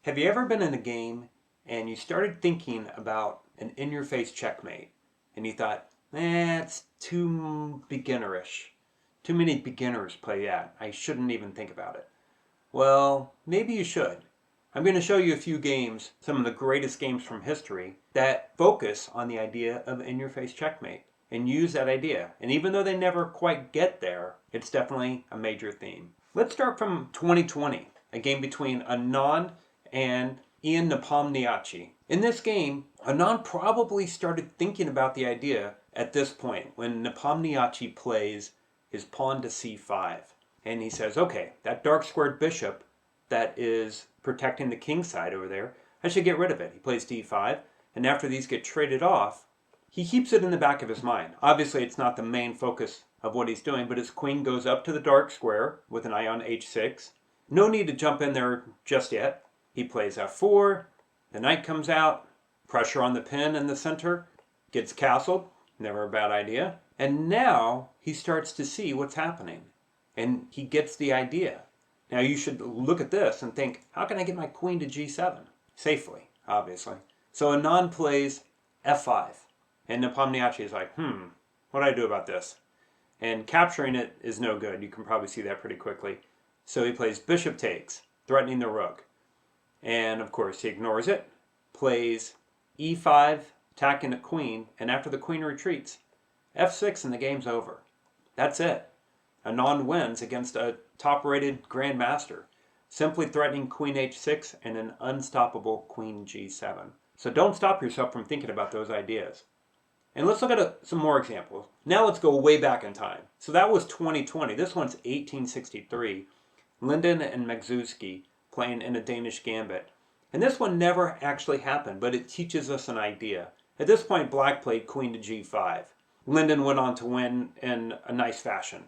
Have you ever been in a game and you started thinking about an in-your-face checkmate and you thought, it's too beginnerish. Too many beginners play that. I shouldn't even think about it. Well, maybe you should. I'm going to show you a few games, some of the greatest games from history, that focus on the idea of in-your-face checkmate and use that idea. And even though they never quite get there, it's definitely a major theme. Let's start from 2020, a game between Anand and Ian Rohan. In this game, Anand probably started thinking about the idea at this point when Rohan plays his pawn to c5. And he says, okay, that dark squared bishop that is protecting the king side over there, I should get rid of it. He plays d5, and after these get traded off, he keeps it in the back of his mind. Obviously, it's not the main focus of what he's doing, but his queen goes up to the dark square with an eye on h6. No need to jump in there just yet. He plays f4, the knight comes out, pressure on the pin in the center, gets castled, never a bad idea. And now he starts to see what's happening, and he gets the idea. Now you should look at this and think, how can I get my queen to g7? Safely, obviously. So Anand plays f5, and Rohan is like, what do I do about this? And capturing it is no good. You can probably see that pretty quickly. So he plays bishop takes, threatening the rook. And of course he ignores it, plays e5, attacking the queen, and after the queen retreats, f6 and the game's over. That's it. Anand wins against a top-rated Grandmaster, simply threatening queen h6 and an unstoppable queen g7. So don't stop yourself from thinking about those ideas. And let's look at some more examples. Now let's go way back in time. So that was 2020. This one's 1863. Linden and Magnus playing in a Danish gambit. And this one never actually happened, but it teaches us an idea. At this point, black played queen to g5. Linden went on to win in a nice fashion.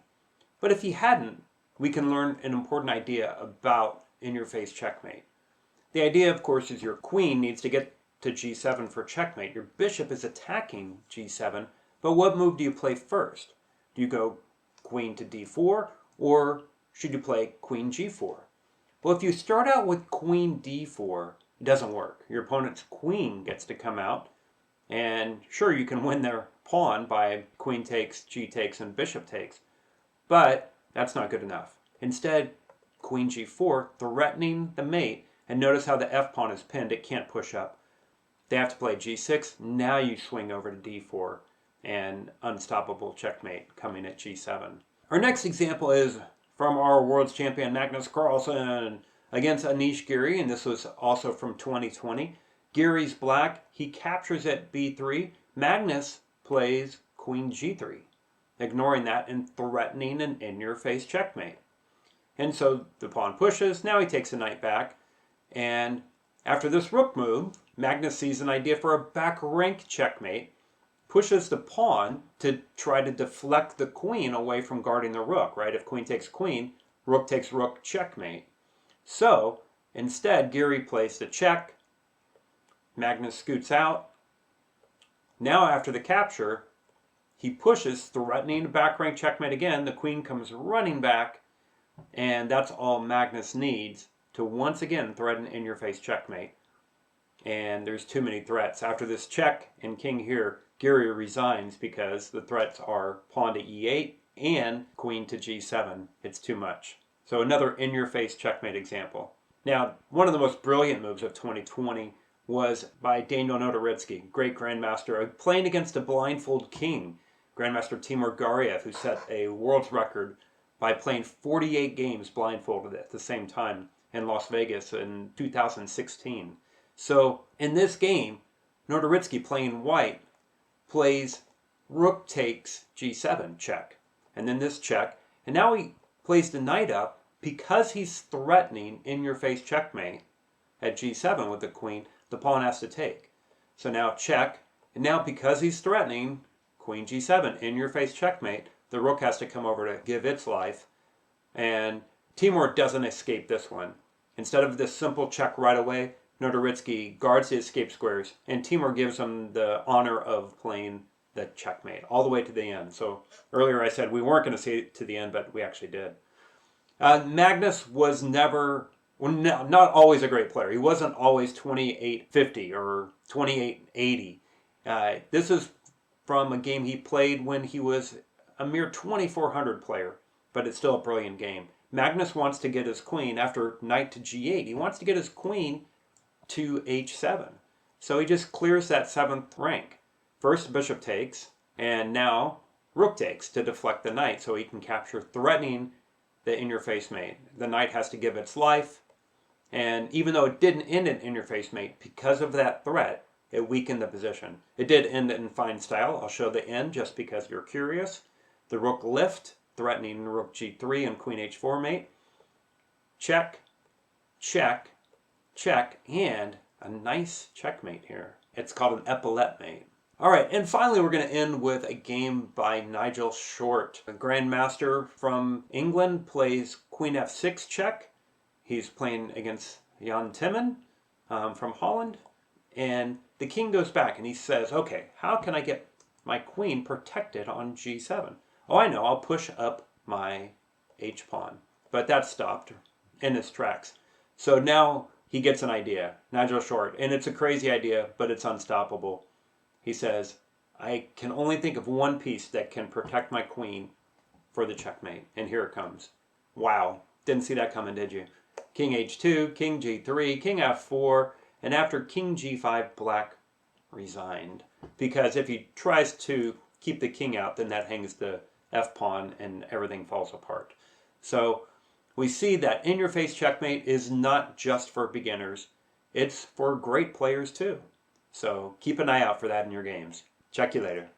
But if he hadn't, we can learn an important idea about in-your-face checkmate. The idea, of course, is your queen needs to get to g7 for checkmate. Your bishop is attacking g7, but what move do you play first? Do you go queen to d4, or should you play queen g4? Well, if you start out with queen d4, it doesn't work. Your opponent's queen gets to come out, and sure, you can win their pawn by queen takes, g takes, and bishop takes, but that's not good enough. Instead, queen g4, threatening the mate, and notice how the f-pawn is pinned, it can't push up. They have to play g6, now you swing over to d4, and unstoppable checkmate coming at g7. Our next example is from our world's champion Magnus Carlsen against Anish Giri, and this was also from 2020. Giri's black, he captures at b3. Magnus plays queen g3, ignoring that and threatening an in-your-face checkmate. And so the pawn pushes, now he takes the knight back, and after this rook move, Magnus sees an idea for a back rank checkmate, pushes the pawn to try to deflect the queen away from guarding the rook, right? If queen takes queen, rook takes rook, checkmate. So instead, Giri plays the check, Magnus scoots out. Now after the capture, he pushes, threatening a back rank checkmate again. The queen comes running back, and that's all Magnus needs to once again threaten in-your-face checkmate. And there's too many threats. After this check and king here, Giri resigns because the threats are pawn to e8 and queen to g7. It's too much. So another in-your-face checkmate example. Now, one of the most brilliant moves of 2020 was by Daniel Notoritsky, great grandmaster, playing against a blindfold king, Grandmaster Timur Gariev, who set a world's record by playing 48 games blindfolded at the same time in Las Vegas in 2016. So in this game, Notoritsky, playing white, plays rook takes g7 check, and then this check, and now he plays the knight up because he's threatening in-your-face checkmate at g7 with the queen. The pawn has to take. So now check, and now because he's threatening queen g7 in-your-face checkmate, the rook has to come over to give its life, and Timur doesn't escape this one. Instead of this simple check right away, Notoritsky guards the escape squares, and Timur gives him the honor of playing the checkmate all the way to the end. So earlier I said we weren't going to see it to the end, but we actually did. Magnus was never Well, no, not always a great player. He wasn't always 2850 or 2880. This is from a game he played when he was a mere 2400 player, but it's still a brilliant game. Magnus wants to get his queen after knight to g8. He wants to get his queen to h7. So he just clears that 7th rank. First bishop takes, and now rook takes to deflect the knight so he can capture, threatening the in-your-face mate. The knight has to give its life, and even though it didn't end an in-your-face mate, because of that threat, it weakened the position. It did end it in fine style. I'll show the end just because you're curious. The rook lift, threatening rook g3 and queen h4 mate. Check, check, check, and a nice checkmate here. It's called an epaulette mate. All right, and finally we're going to end with a game by Nigel Short. A grandmaster from England plays queen f6 check. He's playing against Jan Timman from Holland. And the king goes back and he says, okay, how can I get my queen protected on g7? Oh, I know, I'll push up my h-pawn. But that stopped in its tracks. So now he gets an idea, Nigel Short, and it's a crazy idea, but it's unstoppable. He says, I can only think of one piece that can protect my queen for the checkmate. And here it comes. Wow, didn't see that coming, did you? King h2, king g3, king f4, and after king g5, black resigned. Because if he tries to keep the king out, then that hangs the f-pawn and everything falls apart. So we see that in-your-face checkmate is not just for beginners. It's for great players too. So keep an eye out for that in your games. Check you later.